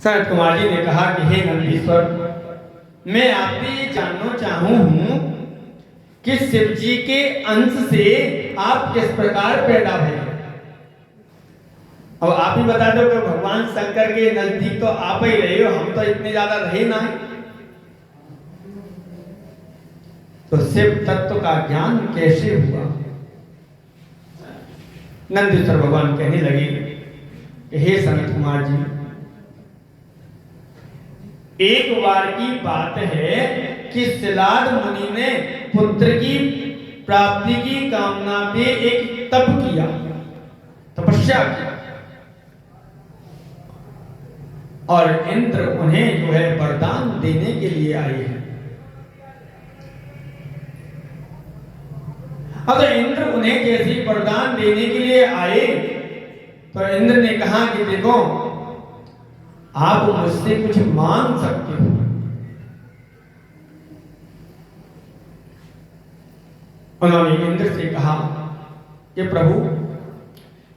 सनत कुमार जी ने कहा कि हे नंदीश्वर, मैं आपसे ये जानना चाहूं हूं कि शिव जी के अंश से आप किस प्रकार पैदा हुए। अब आप ही बता दो कि भगवान शंकर के नजदीक तो आप ही रहे हो, हम तो इतने ज्यादा रहे ना। तो शिव तत्व का ज्ञान कैसे हुआ। नंदीश्वर भगवान कहने लगे कि हे सनत कुमार जी, एक बार की बात है कि सिलाद मुनि ने पुत्र की प्राप्ति की कामना पे एक तप किया, तपस्या की, और इंद्र उन्हें जो है वरदान देने के लिए आए हैं। अगर इंद्र उन्हें जैसे वरदान देने के लिए आए तो इंद्र ने कहा कि देखो, आप मुझसे कुछ मांग सकते हो। उन्होंने इंद्र से कहा कि प्रभु,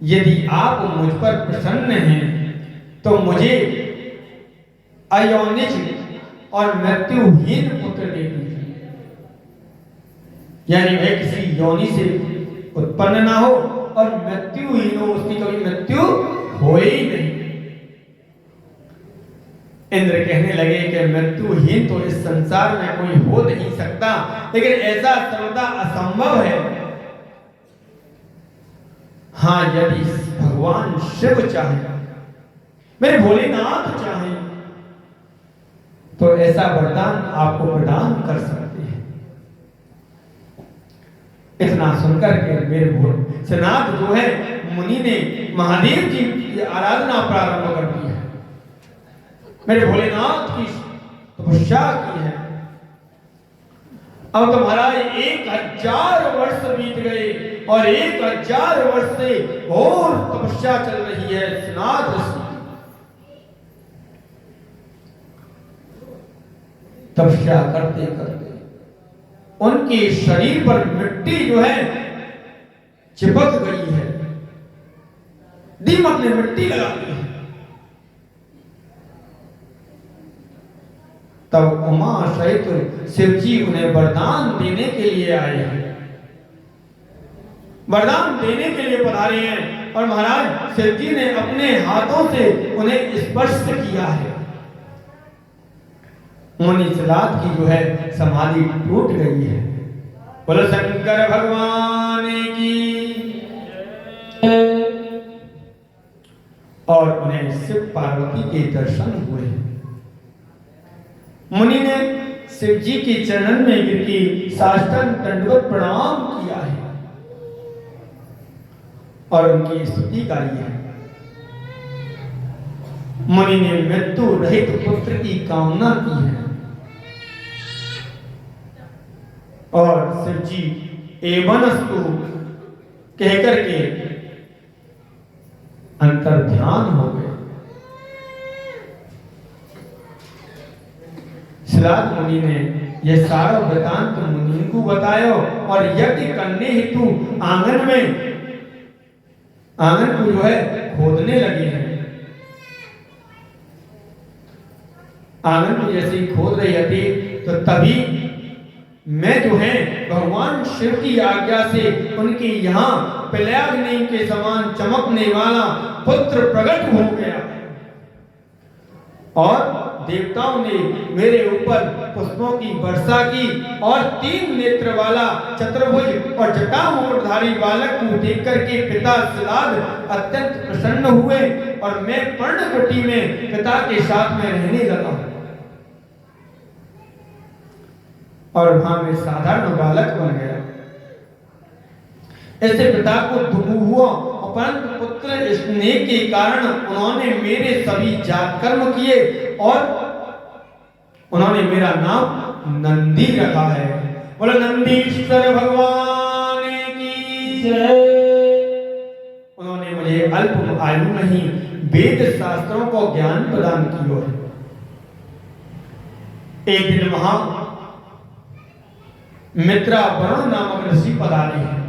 यदि आप मुझ पर प्रसन्न हैं तो मुझे अयौनिज और मृत्युहीन पुत्र दे दीजिए। यानी वह किसी योनि से उत्पन्न ना हो और मृत्युहीन हो, उसकी कभी मृत्यु हो ही नहीं। इंद्र कहने लगे कि मृत्युहीन तो इस संसार में कोई हो नहीं सकता, लेकिन ऐसा सर्वदा असंभव है। हाँ, यदि भगवान शिव चाहे, मेरे भोलेनाथ चाहे, तो ऐसा वरदान आपको प्रदान कर सकते हैं। इतना सुनकर के मेरे भोलेनाथ जो है मुनि ने महादेव जी की आराधना प्रारंभ कर दी है, मेरे भोलेनाथ की तपस्या की है। अब तो महाराज 1000 वर्ष बीत गए और 1000 वर्ष से और तपस्या चल रही है। स्नाद ऋषि तपस्या करते करते उनके शरीर पर मिट्टी जो है चिपक गई है, दीमक ने मिट्टी लगा दी है। तब उमा सहित शिव जी उन्हें वरदान देने के लिए आए हैं, वरदान देने के लिए पधारे हैं। और महाराज शिव जी ने अपने हाथों से उन्हें स्पर्श किया है। मुनि सिलाद की जो है समाधि टूट गई है। बोलो शंकर भगवान की। और उन्हें शिव पार्वती के दर्शन हुए। मुनि ने शिव जी के चरणन में गिर के साष्टांग दंडवत प्रणाम किया है और उनकी स्तुति गाई है। मुनि ने मृत्यु रहित पुत्र की कामना की है और शिव जी एवनस्तु कहकर के अंतर ध्यान हो गए। सिलाद मुनि ने यह सारा वृतांत मुनि को बतायो और यज्ञ करने हेतु आंगन को जो है खोदने लगे हैं। आंगन को जैसे ही खोद रही थी तो तभी मैं जो है भगवान शिव की आज्ञा से उनके यहाँ पिल्याग्नि के समान चमकने वाला पुत्र प्रकट हो गया और देवताओं ने मेरे ऊपर पुष्पों की वर्षा की और 3 नेत्र वाला चतुर्भुज और जटा मुकुटधारी बालक को देख करके पिता सिलाद अत्यंत प्रसन्न हुए और मैं पर्णकुटी में पिता के साथ में रहने लगा और वहां में साधारण बालक बन गया। ऐसे पिता को दुख हुआ, परंतु पुत्र स्नेह के कारण उन्होंने मेरे सभी जात कर्म किए और उन्होंने मेरा नाम नंदी रखा है। बोलो नंदीश्वर भगवान की जय। उन्होंने मुझे अल्प आयु में ही वेद शास्त्रों को ज्ञान प्रदान किया है। एक दिन वहां मित्रा वरुण नामक ऋषि पधारे हैं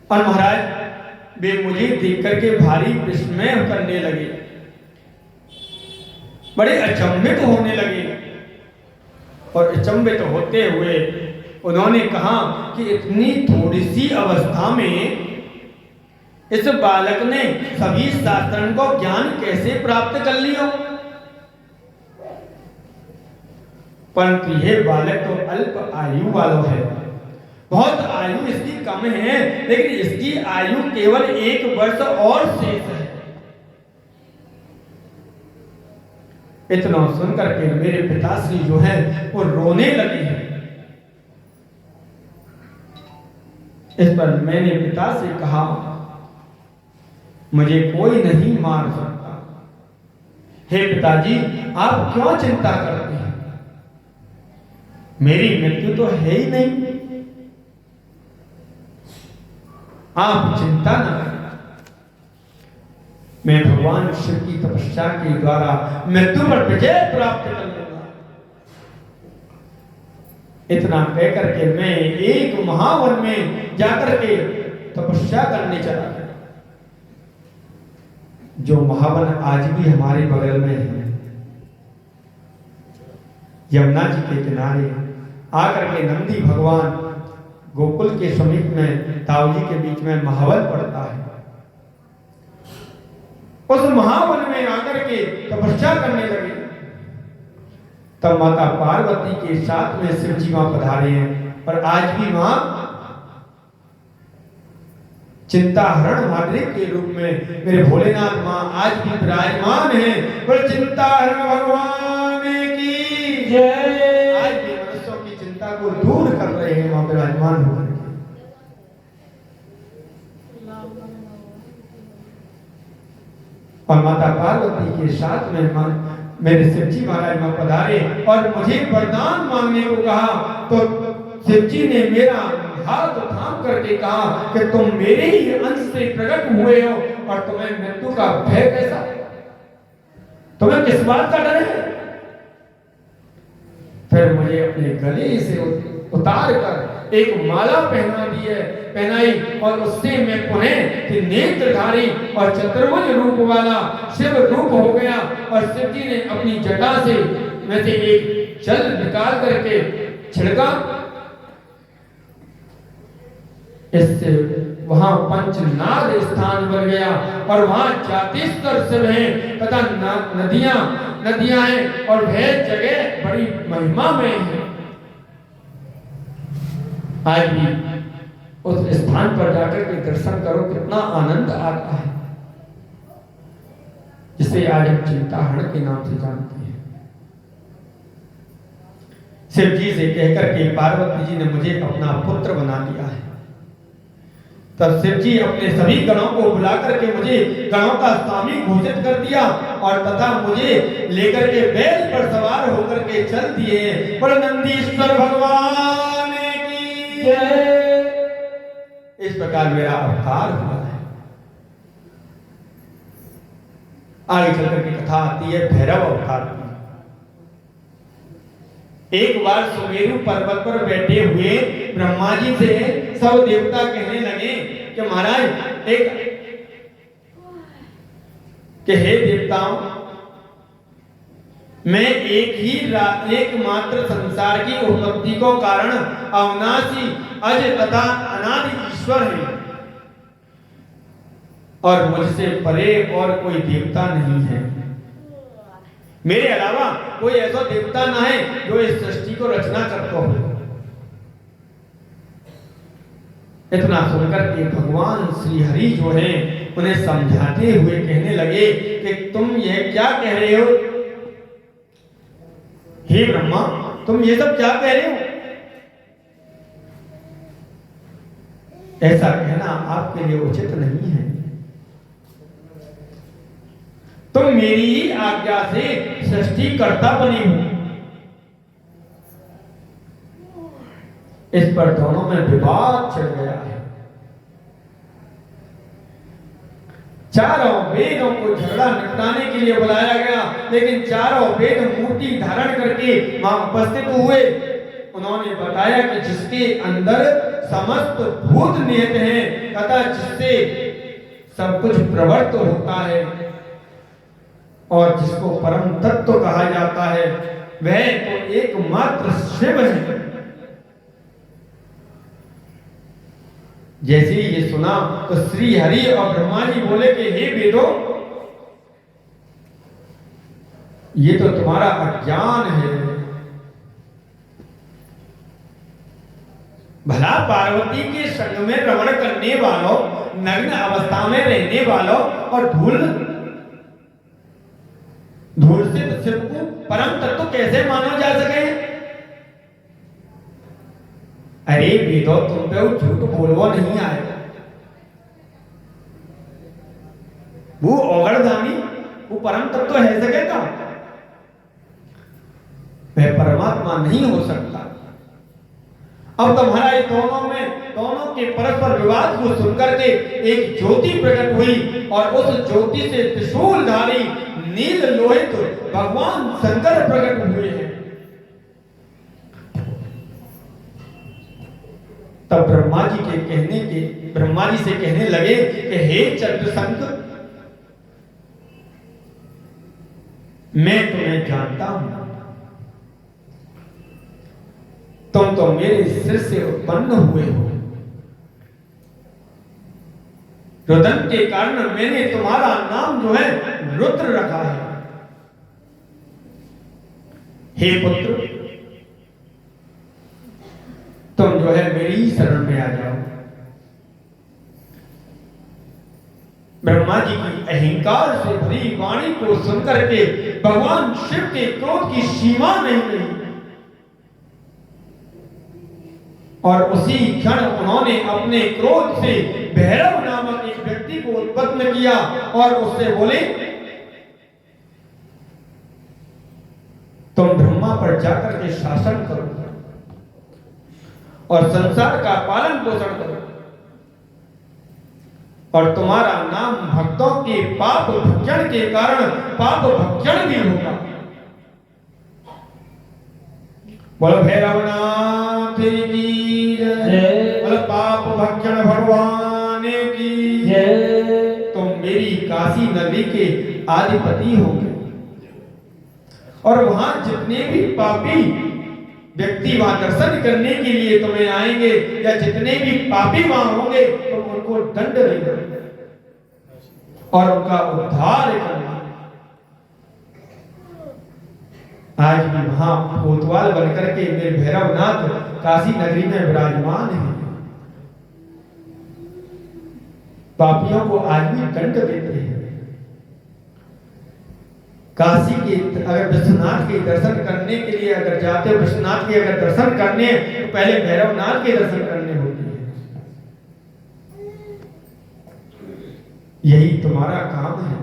और महाराज वे मुझे देख करके भारी विस्मय करने लगे, बड़े अचंभित होने लगे। और अचंभित होते हुए उन्होंने कहा कि इतनी थोड़ी सी अवस्था में इस बालक ने सभी शास्त्रों को ज्ञान कैसे प्राप्त कर लिया। परंतु यह बालक तो अल्प आयु वाला है, बहुत आयु इसकी कम है, लेकिन इसकी आयु केवल 1 वर्ष और शेष है। इतना सुनकर के मेरे पिताश्री जो है वो रोने लगे हैं। इस पर मैंने पिता से कहा, मुझे कोई नहीं मार सकता। हे पिताजी, आप क्यों चिंता करते हैं? मेरी मृत्यु तो है ही नहीं, आप चिंता न करें। मैं भगवान शिव की तपस्या के द्वारा मृत्यु पर विजय प्राप्त कर लूंगा। इतना कह करके मैं एक महावन में जाकर के तपस्या करने चला गया, जो महावन आज भी हमारे बगल में है। यमुना जी के किनारे आकर के नंदी भगवान गोकुल के समीप में ताऊ जी के बीच में महावन पड़ता है। उस महावन में आकर के तपस्या करने लगे। तब माता पार्वती के साथ में शिव जी वहां पधारे हैं, और आज भी वहां चिंताहरण माद्रिक के रूप में मेरे भोलेनाथ मां आज भी विराजमान है। पर चिंताहरण भगवान की जय। आज भी मनुष्यों की चिंता को दूर कर रहे हैं, वहां विराजमान हो। और माता पार्वती के साथ में मेरे शिव जी महाराज वहां पधारे और मुझे वरदान मांगने को कहा। तो शिव जी ने मेरा हाथ थाम करके कहा कि तुम मेरे ही अंश से प्रकट हुए हो, और तुम्हें मृत्यु का भय कैसा? तुम्हें किस बात का डर है? फिर मुझे अपने गले से उतार कर एक माला पहनाई, और उससे मैं पुनः नेत्रधारी और चतुर्भुज रूप वाला शिव रूप हो गया। और शिव जी ने अपनी जटा से में से एक जल निकाल करके छिड़का। इससे वहां पंचनाद स्थान बन गया, और वहां जातिस्तर शिव हैं तथा नदियां हैं, और वह जगह बड़ी महिमा में है। आज भी उस स्थान पर जाकर के दर्शन करो, कितना आनंद आता है, जिसे आज हम चिंताहरण के नाम से जानते हैं। शिव जी से कहकर के पार्वती जी ने मुझे अपना पुत्र बना लिया है। तब शिव जी अपने सभी गणों को बुला करके मुझे गणों का स्वामी घोषित कर दिया, और तथा मुझे लेकर के बैल पर सवार होकर के चल दिए। पर नंदीश्वर भगवान की जय। इस प्रकार मेरा अवतार हुआ है। आगे चलकर की कथा आती है भैरव अवतार की। एक बार सुमेरु पर्वत पर बैठे हुए ब्रह्मा जी से सब देवता कहने लगे कि महाराज हे देवताओं, मैं एकमात्र संसार की उत्पत्ति को कारण अविनाशी अज तथा अनादि ईश्वर है, और मुझसे परे और कोई देवता नहीं है। मेरे अलावा कोई ऐसा देवता ना है जो इस सृष्टि को रचना करता हो। इतना सुनकर के भगवान श्री हरि जो हैं उन्हें समझाते हुए कहने लगे कि तुम ये क्या कह रहे हो? हे ब्रह्मा, तुम ये सब क्या कह रहे हो? ऐसा कहना आपके लिए उचित नहीं है। तुम मेरी ही आज्ञा से सृष्टिकर्ता बनी हो। इस पर दोनों में विवाद छिड़ गया है। चारों वेदों को झगड़ा निपटाने के लिए बुलाया गया, लेकिन चारों वेद मूर्ति धारण करके वहां उपस्थित हुए। उन्होंने बताया कि जिसके अंदर समस्त भूत निहित हैं तथा जिससे सब कुछ प्रवर्त होता है और जिसको परम तत्व कहा जाता है वह तो एकमात्र शिव है। जैसे ही ये सुना तो श्री हरि और ब्रह्मा जी बोले कि हे वेदो, ये तो तुम्हारा अज्ञान है। भला पार्वती के संग में रमण करने वालों, नग्न अवस्था में रहने वालों और धूल से शिव को परम तत्व कैसे माना जा सके? अरे वेदो, तुम पे वो झूठ बोलवा नहीं आए। वो औगड़दानी वो परम तत्व है सकेगा? वह परमात्मा नहीं हो सकता। अब तुम्हारा ये दोनों के परस्पर विवाद को सुनकर के एक ज्योति प्रकट हुई और उस ज्योति से त्रिशूलधारी नील लोहित भगवान शंकर प्रकट हुए हैं। तब ब्रह्मा जी से कहने लगे कि हे चंद्रशंख, मैं तुम्हें जानता हूं, तुम तो मेरे सिर से उत्पन्न हुए हो। रुदन के कारण मैंने तुम्हारा नाम जो है रुद्र रखा है। हे पुत्र, तुम जो है मेरी शरण में आ जाओ। ब्रह्मा जी की अहंकार से भरी वाणी को सुनकर के भगवान शिव के क्रोध की सीमा नहीं रही और उसी क्षण उन्होंने अपने क्रोध से भैरव नामक एक व्यक्ति को उत्पन्न किया और उससे बोले, तुम ब्रह्मा पर जाकर के शासन करो और संसार का पालन पोषण करो और तुम्हारा नाम भक्तों के पाप भक्षण के कारण पाप भक्षण भी होगा। बोलो भैरवनाथ की जय, बोलो पाप भक्षण भगवान की जय। तुम मेरी काशी नगरी के आधिपति होंगे और वहां जितने भी पापी व्यक्ति वहां दर्शन करने के लिए तुम्हें आएंगे या जितने भी पापी वहां होंगे तो उनको दंड देना और उनका उद्धार करना। आज भी वहां कोतवाल बनकर के मेरे भैरवनाथ काशी नगरी में विराजमान है। पापियों को आज भी दंड देते हैं। काशी के अगर विश्वनाथ के दर्शन करने के लिए अगर जाते हो, विश्वनाथ के अगर दर्शन करने तो पहले भैरवनाथ के दर्शन करने होते हैं। यही तुम्हारा काम है।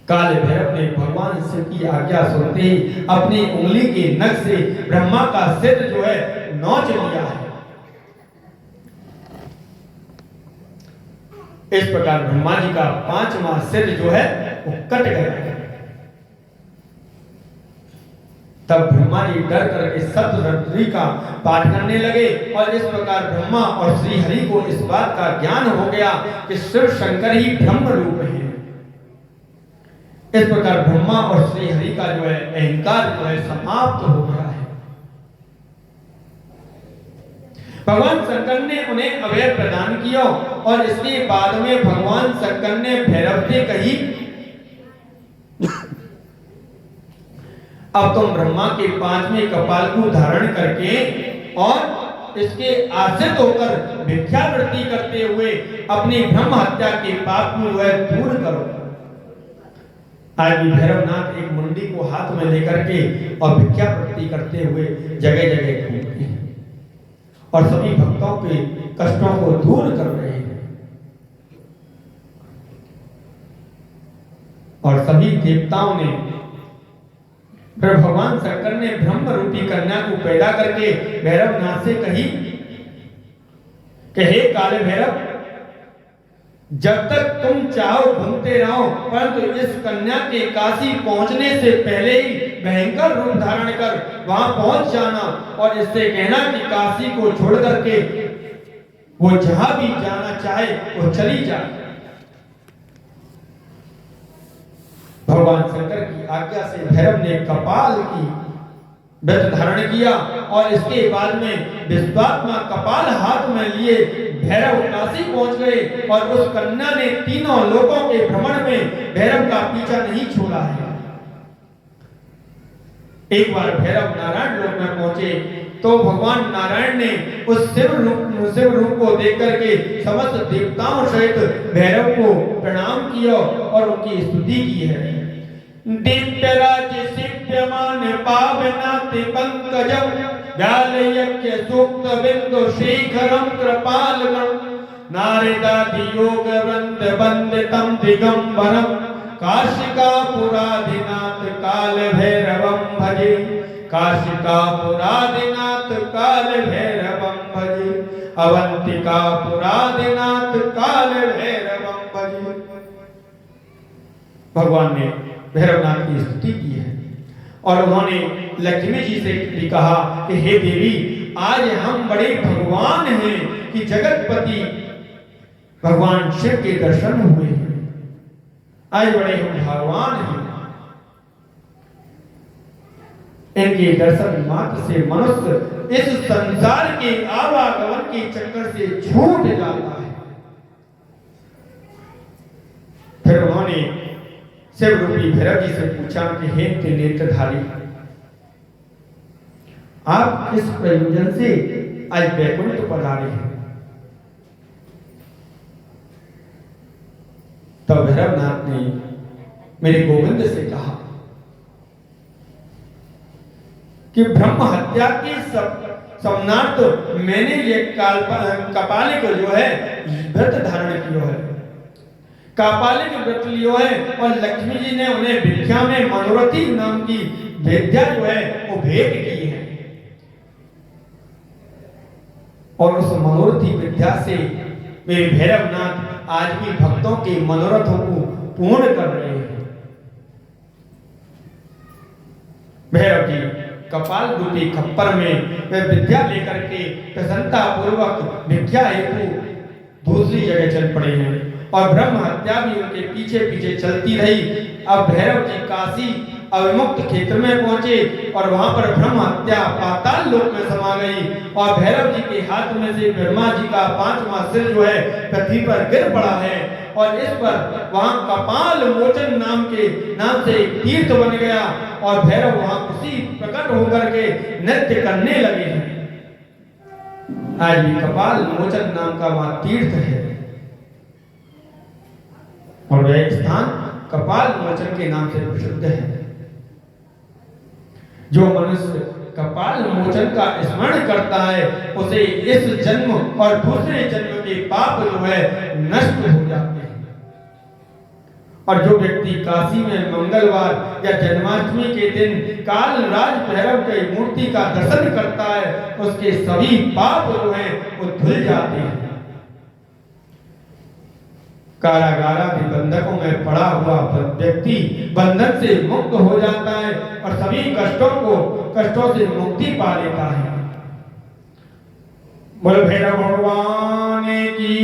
काले भैरव ने भगवान शिव की आज्ञा सुनते ही अपनी उंगली के नख से ब्रह्मा का सिर जो है नोच लिया है। इस प्रकार ब्रह्मा जी का 5वां सिर जो है वो कट गया। तब ब्रह्मा जी डर करके सप्तऋषि का पाठ करने लगे और इस प्रकार ब्रह्मा और श्री हरि को इस बात का ज्ञान हो गया कि शिव शंकर ही ब्रह्म रूप है। इस प्रकार ब्रह्मा और श्री हरि का जो है अहंकार जो है समाप्त हो गया है। भगवान शंकर ने उन्हें अभय प्रदान किया और इसके बाद में भगवान शंकर ने भैरव से कही, अब तुम ब्रह्मा के 5वें कपाल को धारण करके और इसके आश्रित होकर भिक्षावृत्ति करते हुए अपनी ब्रह्म हत्या के पाप को जो है दूर करो। आज भी भैरवनाथ एक मुंडी को हाथ में लेकर के और भिक्षावृत्ति करते हुए जगह जगह घूमते हैं और सभी भक्तों के कष्टों को दूर कर रहे हैं और सभी देवताओं ने फिर भगवान शंकर ने ब्रह्म रूपी कन्या को पैदा करके भैरवनाथ से कही कि हे काले भैरव, जब तक तुम चाहो घूमते रहो, परंतु इस कन्या के काशी पहुंचने से पहले ही भयंकर रूप धारण कर वहां पहुंच जाना और इससे कहना कि काशी को छोड़ करके वो जहां भी जाना चाहे वो चली जाए। भगवान शंकर की आज्ञा से भैरव ने कपाल की व्रत धारण किया और इसके बाद में विश्वात्मा कपाल हाथ में लिए भैरव काशी पहुंच गए और उस कन्या ने तीनों लोकों के भ्रमण में भैरव का पीछा नहीं छोड़ा है। एक बार भैरव नारायण लोक में पहुंचे तो भगवान नारायण ने उस शिव रूप को देख करके समस्त देवताओं सहित भैरव को प्रणाम किया और उनकी स्तुति की है। दिव्यराज सिद्ध्यमान पावनाति पंकजम व्यालयज्ञ सूक्त बिंदु शेखरम कृपालगम नारदादि योग वृंद वंदितम दिगंबरम काशिकापुराधिनाथ काल भैरवम भजे काशिकापुराधिनाथ काल भैरवम भजे अवंतिकापुराधिनाथ काल भैरवम भजे। भगवान ने भैरवनाथ की स्तुति की है और उन्होंने लक्ष्मी जी से भी कहा कि हे देवी, आज हम बड़े भगवान हैं कि जगतपति भगवान शिव के दर्शन हुए हैं। आज बड़े हम भगवान हैं। इनके दर्शन मात्र से मनुष्य इस संसार के आवागमन के चक्कर से छूट जाता है। फिर उन्होंने शिव रूपी भैरव जी से पूछा कि हे त्रिनेत्रधारी, आप किस प्रयोजन से आज वैकुंठ पधारे हैं? तो भैरवनाथ ने मेरे गोविंद से कहा कि ब्रह्म हत्या की समनार्थ मैंने ये कपालिक जो है व्रत धारण किया है, कापालिक व्रत लियो है और लक्ष्मी जी ने उन्हें भिक्षा में मनोरथी नाम की विद्या जो है वो भेंट की है और उस मनोरथी विद्या से मेरे भैरवनाथ आज भी भक्तों के मनोरथों को पूर्ण कर रहे हैं। भैरव जी कपाल रूपी खप्पर में वे विद्या लेकर के प्रसन्नता पूर्वक भिक्षा हेतु दूसरी जगह चल पड़े हैं और ब्रह्म हत्या भी उनके पीछे पीछे चलती रही। अब भैरव जी काशी अविमुक्त क्षेत्र में पहुंचे और वहां पर ब्रह्म हत्या पाताल लोक में समा गई और भैरव जी के हाथ में से ब्रह्मा जी का 5वां सिर जो है पृथ्वी पर गिर पड़ा है और इस पर वहां कपाल मोचन नाम से एक तीर्थ बन गया और भैरव वहां उसी प्रकट होकर के नृत्य करने लगे हैं। आज भी कपाल मोचन नाम का वहां तीर्थ है और वह स्थान कपाल मोचन के नाम से प्रसिद्ध है। जो मनुष्य कपाल मोचन का स्मरण करता है उसे इस जन्म और दूसरे जन्म के पाप जो है नष्ट हो जाते हैं। और जो व्यक्ति काशी में मंगलवार या जन्माष्टमी के दिन काल राज भैरव की मूर्ति का दर्शन करता है उसके सभी पाप जो है वो धुल जाते हैं। कारागार बंधकों में पड़ा हुआ व्यक्ति बंधन से मुक्त हो जाता है और सभी कष्टों से मुक्ति पा लेता है। बोल भैरव भगवान की